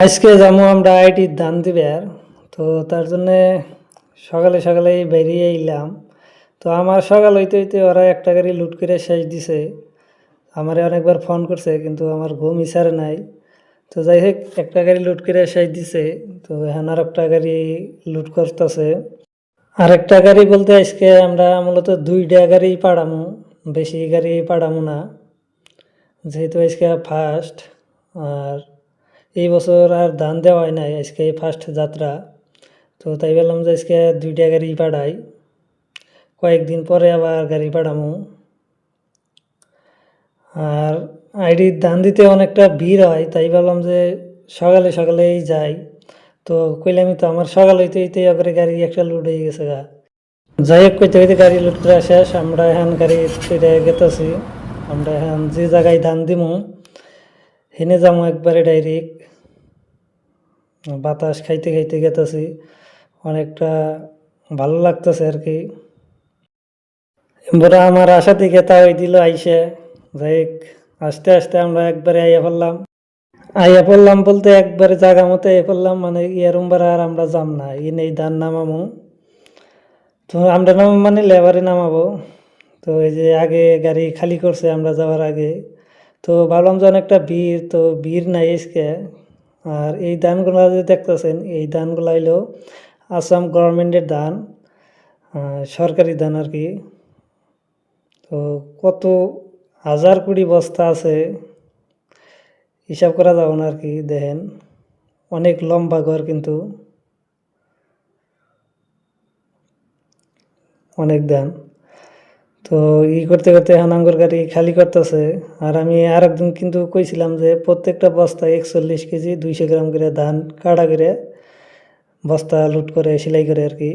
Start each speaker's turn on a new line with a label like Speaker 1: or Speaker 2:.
Speaker 1: আজকে যাবো আমরা আইটির ধান দিবার। তো তার জন্যে সকালে সকালেই বেরিয়ে এলাম। তো আমার সকাল হইতে হইতে ওরা একটা গাড়ি লুট করে শেষ দিছে। আমারে অনেকবার ফোন করছে কিন্তু আমার ঘুম ইসারে নাই। তো যাই হোক একটা গাড়ি লুট করে শেষ দিছে। তো এখন আর একটা গাড়ি লুট করতেছে। আর একটা গাড়ি বলতে আজকে আমরা মূলত 2টা গাড়ি পাড়ামু, বেশি গাড়ি পাড়ামু না, যেহেতু আজকে ফার্স্ট। আর এই বছর আর ধান দেওয়া হয় নাই, আজকে ফার্স্ট যাত্রা। তো তাই বললাম যে আজকে 2টা গাড়ি পাঠাই, কয়েকদিন পরে আবার গাড়ি পাঠামু। আর আইডির ধান দিতে অনেকটা ভিড় হয়, তাই ভাবলাম যে সকালে সকালেই যাই। তো কইলামই তো আমার সকাল হইতে হইতে করে গাড়ি একটা লোড হয়ে গেছে গা। যাই হোক কইতে হইতে গাড়ি লোড করে শেষ। আমরা এখন গাড়ি গেতেছি। আমরা এখন যে জায়গায় ধান দিমু হেনে যাবো একবারে ডাইরেক্ট। বাতাস খাইতে খাইতে গেতেছি, অনেকটা ভালো লাগতেছে আর কি। এবার আমার আশা থেকে তাই দিল আইসে। যাই হোক আস্তে আস্তে আমরা একবারে আইয়া পড়লাম বলতে একবারে জায়গা মতো আইয়া পড়লাম, মানে এরমবার আর আমরা যাম না, এই ধান নামামো। তো আমরা নামাবো মানে লেবারে নামাবো। তো এই যে আগে গাড়ি খালি করছে আমরা যাওয়ার আগে। তো ভাবলাম যে অনেকটা ভিড়, তো ভিড় নাই আজকে। আর এই ধানগুলো যে দেখতেছেন এই ধানগুলো হইলো আসাম গভর্নমেন্টের ধান, সরকারি ধান আর কি। তো কত হাজার কোটি বস্তা আছে হিসাব করা যাবে না আর কি। দেখেন অনেক লম্বা ঘর, কিন্তু অনেক ধান। তো করতে করতে এখন আঙ্গুর গাড়ি খালি করতেছে। আর আমি আর একদিন কিন্তু কইছিলাম যে প্রত্যেকটা বস্তায় 41 কেজি 200 গ্রাম করে ধান কাটা করে বস্তা লুট করে সেলাই করে আর কি।